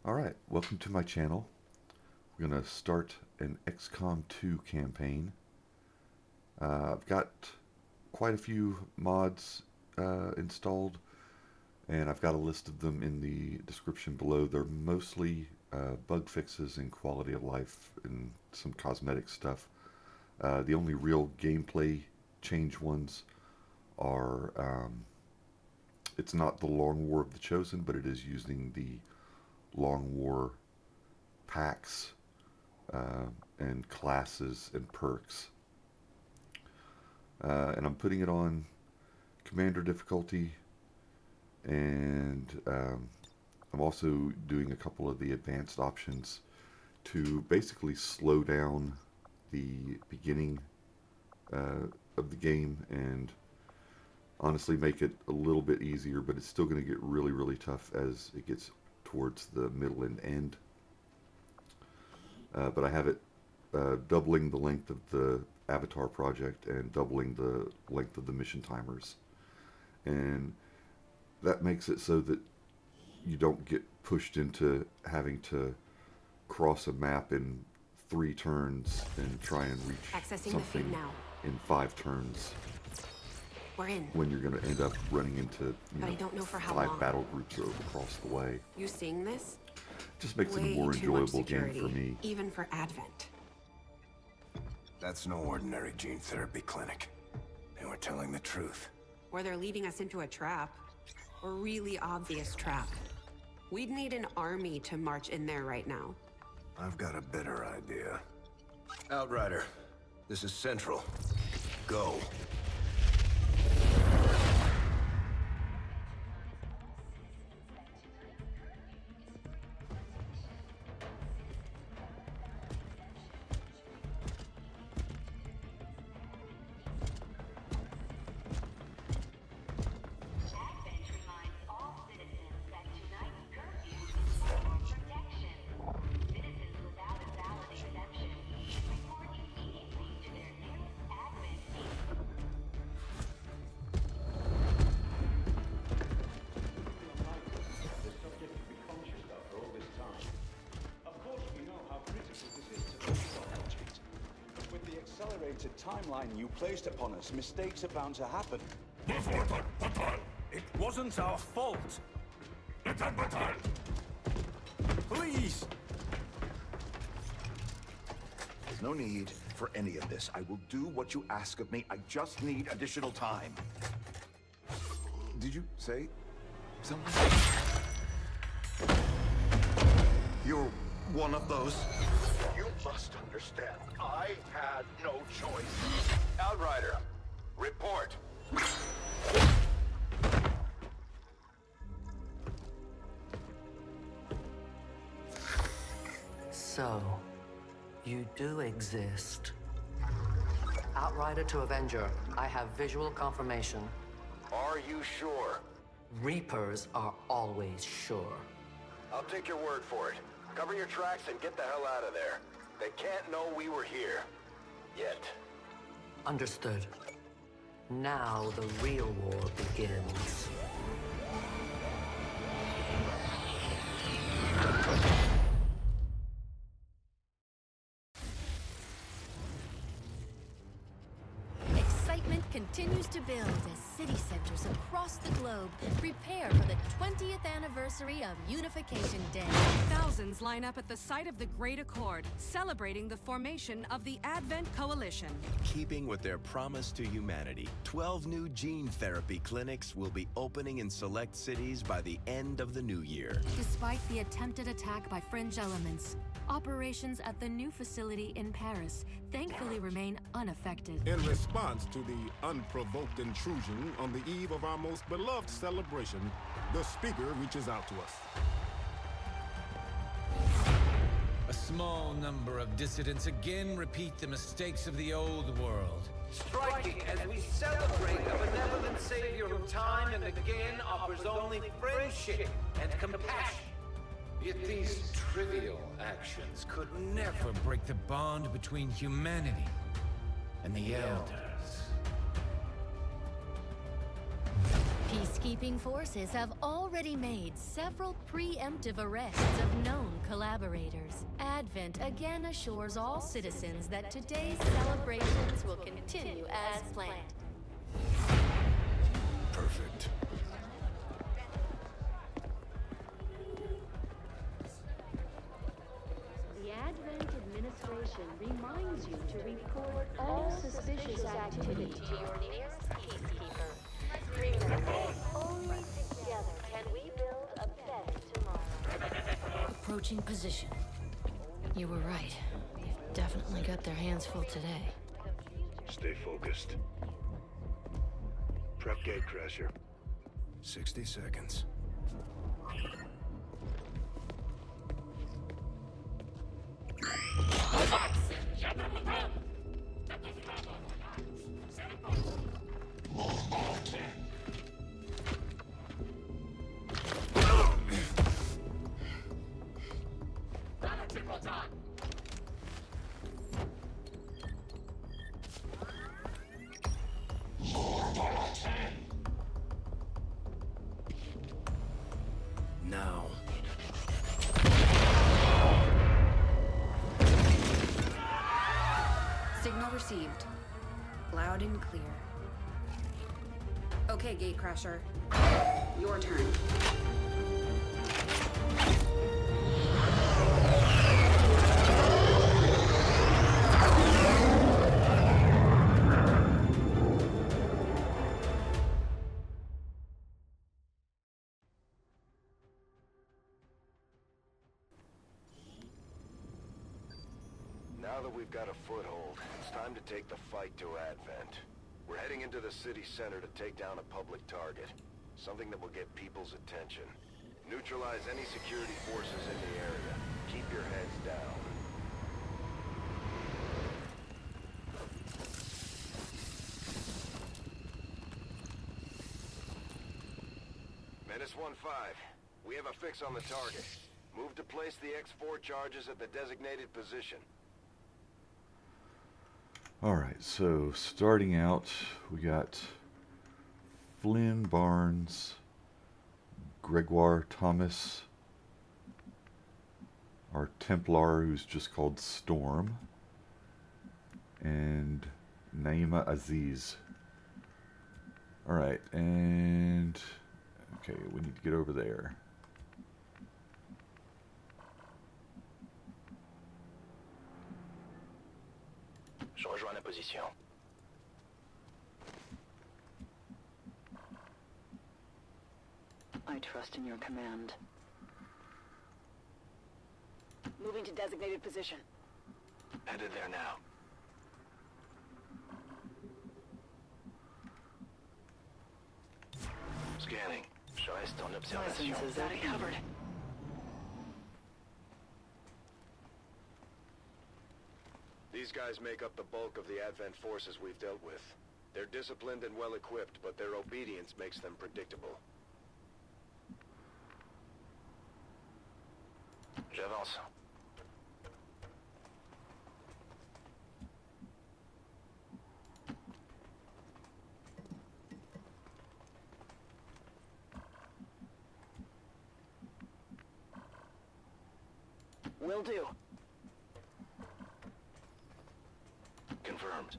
Alright, welcome to my channel. We're going to start an XCom 2 campaign. I've got quite a few mods installed, and I've got a list of them in the description below. They're mostly bug fixes and quality of life and some cosmetic stuff. The only real gameplay change ones are, it's not the Long War of the Chosen, but it is using the Long War packs and classes and perks. And I'm putting it on Commander difficulty, and I'm also doing a couple of the advanced options to basically slow down the beginning of the game and honestly make it a little bit easier, but it's still going to get really, really tough as it gets towards the middle and end. But I have it doubling the length of the avatar project and doubling the length of the mission timers, and that makes it so that you don't get pushed into having to cross a map in 3 turns and try and reach something in 5 turns. We're in. When you're going to end up running into, I don't know for how 5 long. battle groups across the way. You seeing this? Just makes it a Way more too much enjoyable game security, for me. even for Advent. That's no ordinary gene therapy clinic. They were telling the truth. Or they're leading us into a trap. A really obvious trap. We'd need an army to march in there right now. I've got a better idea. Outrider, this is Central. Go. Timeline you placed upon us, mistakes are bound to happen. It wasn't our fault. Please! There's no need for any of this. I will do what you ask of me. I just need additional time. Did you say something? You're one of those? You must understand, I had no choice. Outrider, report. So, you do exist. Outrider to Avenger, I have visual confirmation. Are you sure? Reapers are always sure. I'll take your word for it. Cover your tracks and get the hell out of there. They can't know we were here. Yet. Understood. Now the real war begins. Excitement continues to build as city centers across the globe prepare for the 20th anniversary of Unification Day. Thousands line up at the site of the Great Accord, celebrating the formation of the Advent Coalition. Keeping with their promise to humanity, 12 new gene therapy clinics will be opening in select cities by the end of the new year. Despite the attempted attack by fringe elements, operations at the new facility in Paris thankfully remain unaffected. In response to the unprovoked intrusion on the eve of our most beloved celebration, the speaker reaches out to us. A small number of dissidents again repeat the mistakes of the old world. Striking as we celebrate a benevolent savior who time and again offers only friendship and compassion. Yet these trivial actions could never break the bond between humanity and the Elders. Peacekeeping forces have already made several preemptive arrests of known collaborators. Advent again assures all citizens that today's celebrations will continue as planned. Perfect. The Advent administration reminds you to report all suspicious activity to your nearest peacekeeper. Remember, only together can we build a better tomorrow. Approaching position. You were right. They've definitely got their hands full today. Stay focused. Prep Gatecrasher. 60 seconds. Now. Signal received. Loud and clear. Okay, Gatecrasher. Your turn. Now that we've got a foothold, it's time to take the fight to Advent. We're heading into the city center to take down a public target. Something that will get people's attention. Neutralize any security forces in the area. Keep your heads down. Menace 1-5. We have a fix on the target. Move to place the X4 charges at the designated position. Alright, so starting out, we got Flynn Barnes, Gregoire Thomas, our Templar who's just called Storm, and Naima Aziz. Alright, and okay, we need to get over there. Je rejoins la position. I trust in your command. Moving to designated position. Headed there now. Scanning. Je reste en observation. Got it covered. These guys make up the bulk of the Advent forces we've dealt with. They're disciplined and well-equipped, but their obedience makes them predictable. J'avance. Will do. Confirmed.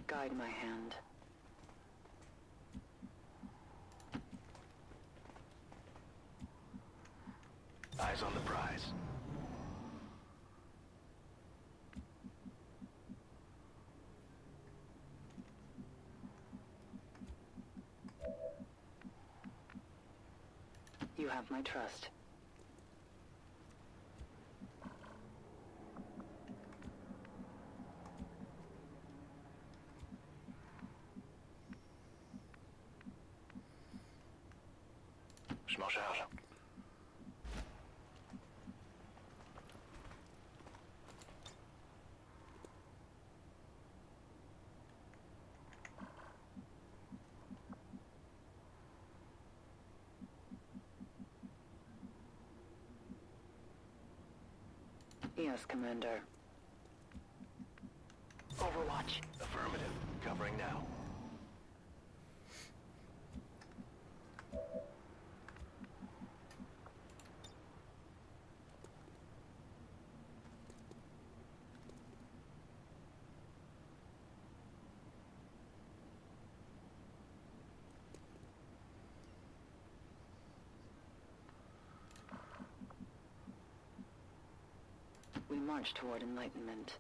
Guide my hand. Eyes on the prize. You have my trust. Je m'en charge. Yes, Commander. Overwatch Overwatch. Affirmative. Covering now. We march toward enlightenment.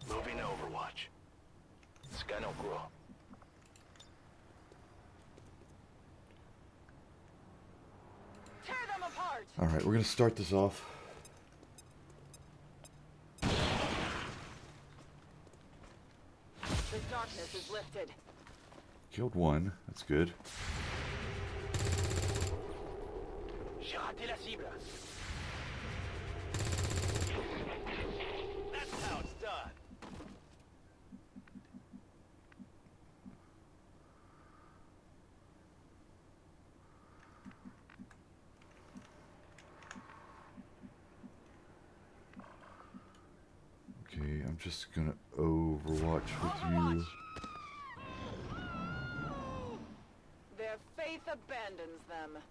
Moving to Overwatch. Scan Okuro. Tear them apart! Alright, we're going to start this off. The darkness is lifted. Killed one. That's good. J'ai raté la cible. That's how it's done. Okay, I'm just going to Overwatch with you. Their faith abandons them.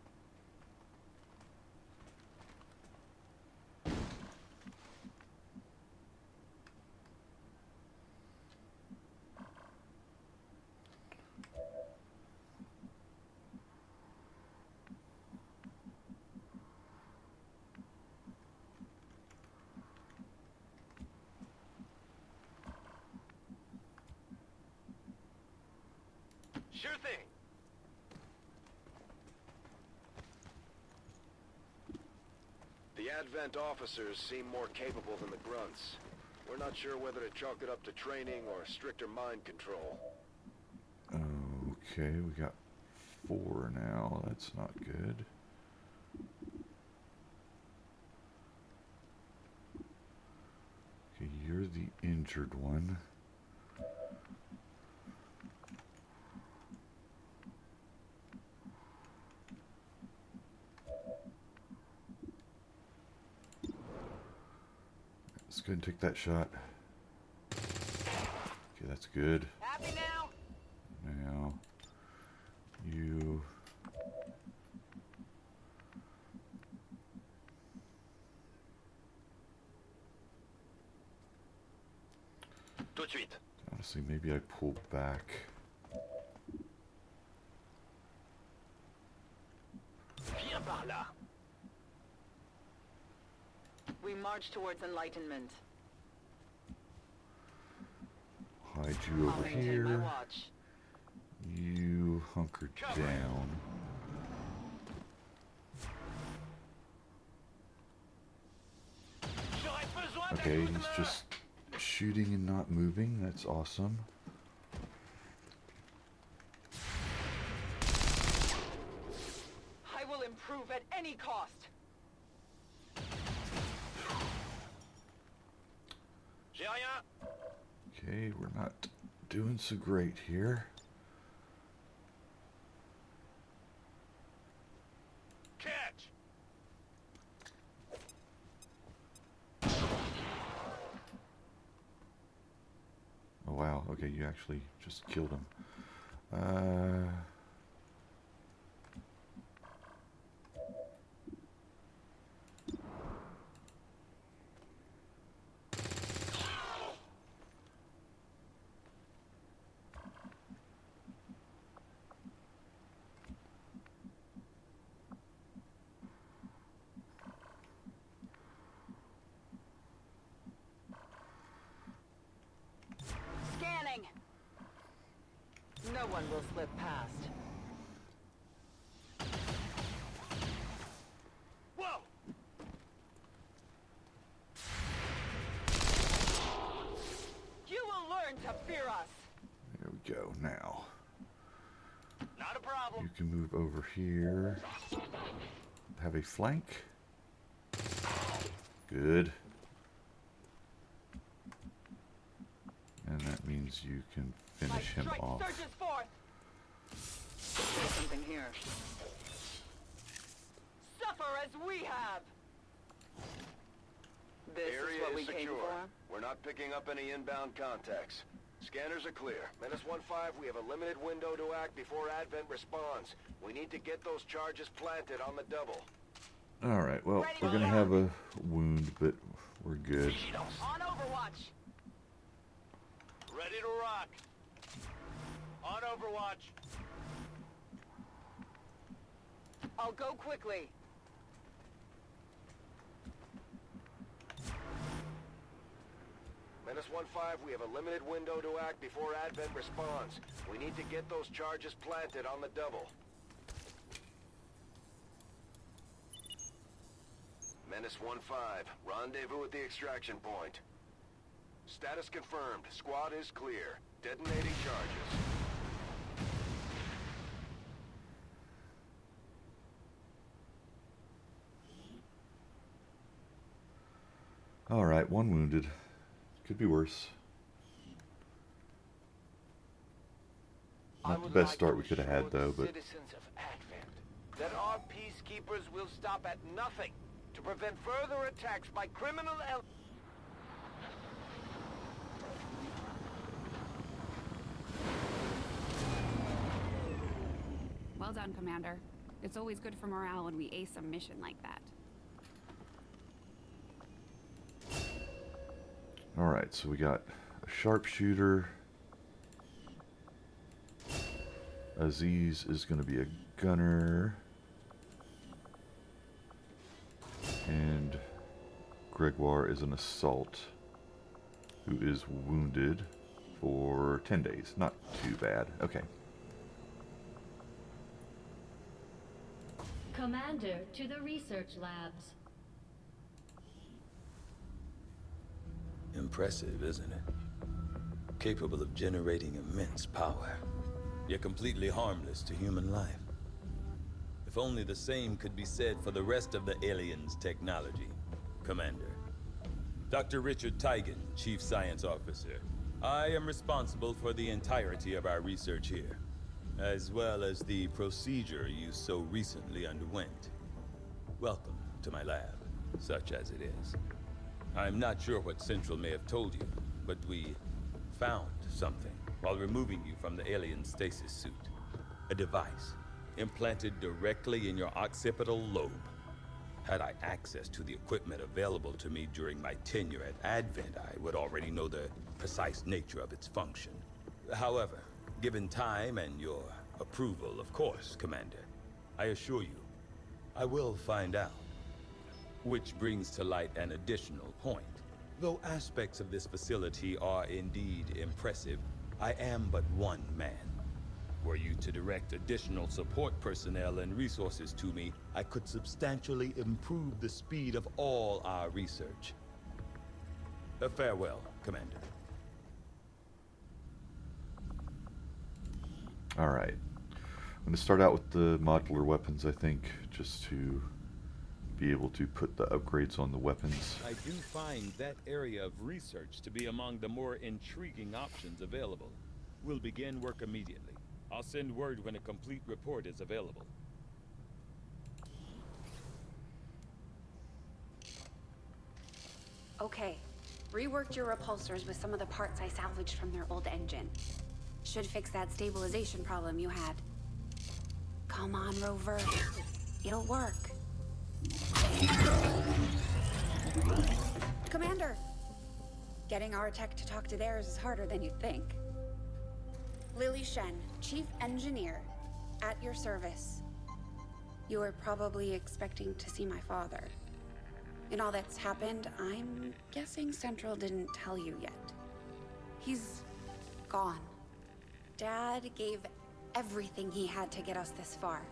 Sure thing. The Advent officers seem more capable than the grunts. We're not sure whether to chalk it up to training or stricter mind control. Okay, we got 4 now. That's not good. Okay, you're the injured one. Let's go ahead and take that shot. Okay, that's good. Happy now? Now, you... Tout de suite. Honestly, maybe I pull back. Viens par là. We march towards enlightenment. Hide you I'll over maintain my here. watch. You hunker down. J'aurais besoin d'un Okay, coup de he's main. just shooting and not moving. That's awesome. I will improve at any cost. J'ai rien. Okay, we're not doing so great here. Catch. Oh wow, okay, you actually just killed him. Scanning. No one will slip past. Whoa. You will learn to fear us. There we go, now. Not a problem. You can move over here. Have a flank. means you can finish him off. There's something here. Suffer as we have. This Area is what we is came secure. for. We're not picking up any inbound contacts. Scanners are clear. Menace 1-5, we have a limited window to act before Advent responds. We need to get those charges planted on the double. Alright, well, we're going to have a wound, but we're good. On Overwatch. Ready to rock. On Overwatch. I'll go quickly. Menace 1-5, we have a limited window to act before Advent responds. We need to get those charges planted on the double. Menace 1-5, rendezvous at the extraction point. Status confirmed. Squad is clear. Detonating charges. Alright, one wounded. Could be worse. Not the best start we could have had, though, but... Citizens of Advent that our peacekeepers will stop at nothing to prevent further attacks by criminal Well done, Commander. It's always good for morale when we ace a mission like that. Alright, so we got a sharpshooter. Aziz is going to be a gunner. And Gregoire is an assault, who is wounded for 10 days. Not too bad. Okay. Commander, to the research labs. Impressive, isn't it? Capable of generating immense power, yet completely harmless to human life. If only the same could be said for the rest of the aliens' technology, Commander. Dr. Richard Tigan, Chief Science Officer. I am responsible for the entirety of our research here, as well as the procedure you so recently underwent. Welcome to my lab, such as it is. I'm not sure what Central may have told you, but we found something while removing you from the alien stasis suit. A device implanted directly in your occipital lobe. Had I access to the equipment available to me during my tenure at Advent, I would already know the precise nature of its function. However, given time and your approval, of course, Commander, I assure you, I will find out. Which brings to light an additional point. Though aspects of this facility are indeed impressive, I am but one man. Were you to direct additional support personnel and resources to me, I could substantially improve the speed of all our research. Farewell, Commander. Alright. I'm going to start out with the modular weapons, I think, just to be able to put the upgrades on the weapons. I do find that area of research to be among the more intriguing options available. We'll begin work immediately. I'll send word when a complete report is available. Okay. Reworked your repulsors with some of the parts I salvaged from their old engine. Should fix that stabilization problem you had. Come on, Rover. It'll work. Commander! Getting our tech to talk to theirs is harder than you'd think. Lily Shen, Chief Engineer, at your service. You were probably expecting to see my father. In all that's happened, I'm guessing Central didn't tell you yet. He's gone. Dad gave everything he had to get us this far.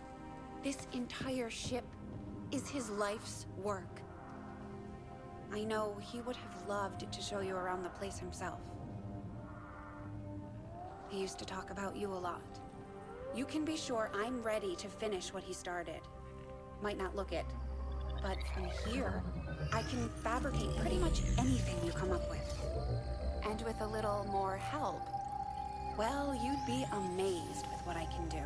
This entire ship is his life's work. I know he would have loved to show you around the place himself. He used to talk about you a lot. You can be sure I'm ready to finish what he started. Might not look it, but from here, I can fabricate pretty much anything you come up with. And with a little more help, Well, you'd be amazed with what I can do.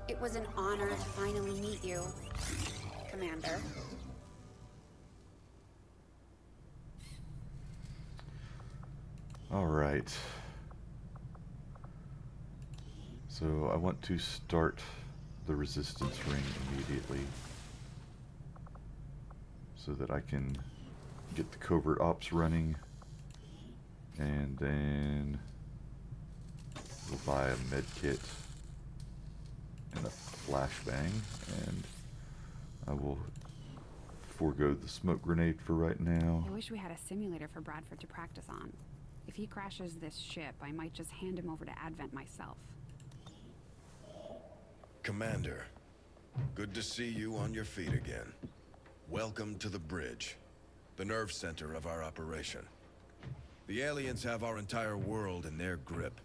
It was an honor to finally meet you, Commander. All right. So I want to start the resistance ring immediately so that I can get the covert ops running, and then we'll buy a med kit and a flashbang, and I will forego the smoke grenade for right now. I wish we had a simulator for Bradford to practice on. If he crashes this ship, I might just hand him over to Advent myself. Commander, good to see you on your feet again. Welcome to the bridge, the nerve center of our operation. The aliens have our entire world in their grip.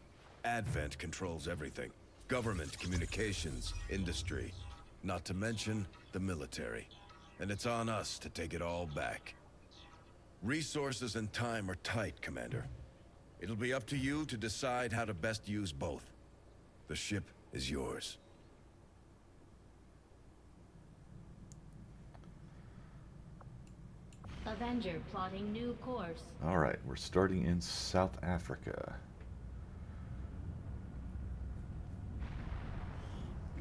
Advent controls everything. Government, communications, industry, not to mention the military. And it's on us to take it all back. Resources and time are tight, Commander. It'll be up to you to decide how to best use both. The ship is yours. Avenger plotting new course. Alright, we're starting in South Africa.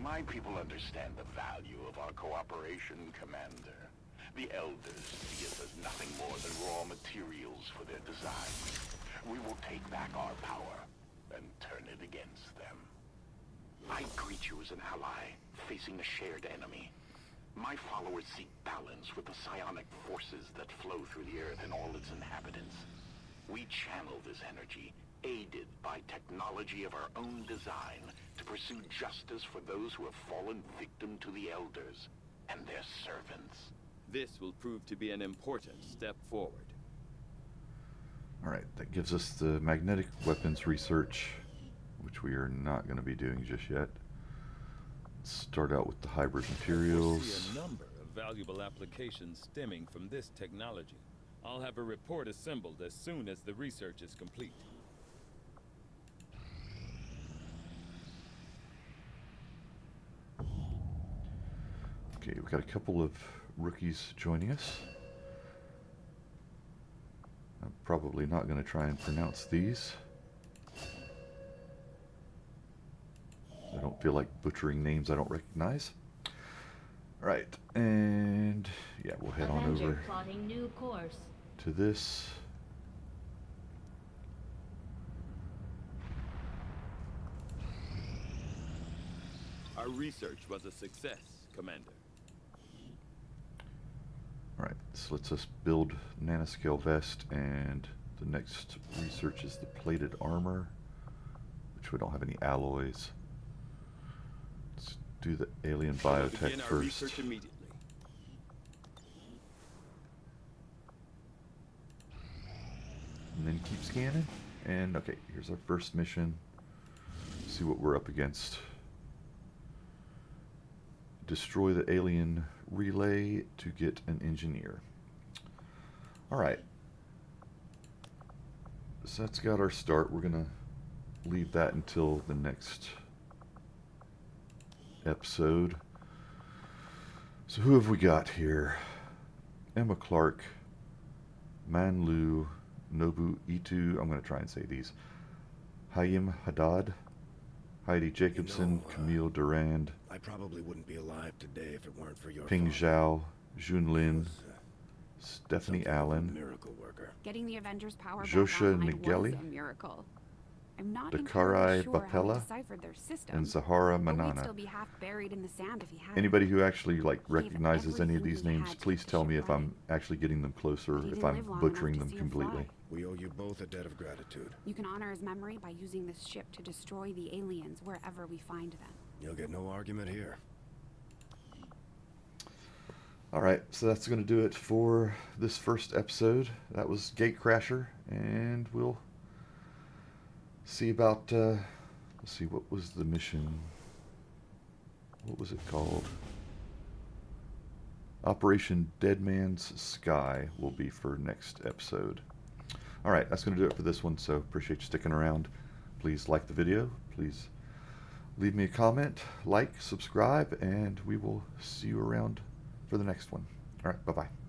My people understand the value of our cooperation, Commander. The Elders see us as nothing more than raw materials for their designs. We will take back our power and turn it against them. I greet you as an ally facing a shared enemy. My followers seek balance with the psionic forces that flow through the Earth and all its inhabitants. We channel this energy, aided by technology of our own design, to pursue justice for those who have fallen victim to the Elders and their servants. This will prove to be an important step forward. Alright, that gives us the magnetic weapons research, which we are not going to be doing just yet. Let's start out with the hybrid materials. I see a number of valuable applications stemming from this technology. I'll have a report assembled as soon as the research is complete. Okay, we've got a couple of rookies joining us. I'm probably not going to try and pronounce these. I don't feel like butchering names I don't recognize. Alright, and yeah, we'll head on over plotting new course. to this. Our research was a success, Commander. Alright, this lets us build nanoscale vest, and the next research is the plated armor, which we don't have any alloys. Let's do the alien biotech Our first. research immediately. And then keep scanning. And okay, here's our first mission. See what we're up against. Destroy the alien relay to get an engineer. Alright. So that's got our start. We're going to leave that until the next episode. So who have we got here? Emma Clark, Manlu, Nobu Itu, I'm going to try and say these. Hayim Haddad, Heidi Jacobson, Camille Durand, I probably wouldn't be alive today if it weren't for your Ping father. Zhao, Jun Lin, Stephanie Allen, Miracle worker. Getting the Avengers power back Josha online Nigeli, was a miracle. I'm not Dakarai entirely sure how he Bapella, deciphered their system, and Zahara but we'd Manana. still be half buried in the sand if he had. Anybody who actually recognizes any of everything these he names, had to please tell me if I'm actually getting them closer, He if didn't I'm live long butchering enough them to see him completely. fly. We owe you both a debt of gratitude. You can honor his memory by using this ship to destroy the aliens wherever we find them. You'll get no argument here. Alright, so that's going to do it for this first episode. That was Gatecrasher, and we'll see about, let's see, what was the mission? What was it called? Operation Deadman's Sky will be for next episode. Alright, that's going to do it for this one, so appreciate you sticking around. Please like the video. Please leave me a comment, like, subscribe, and we will see you around for the next one. All right, bye-bye.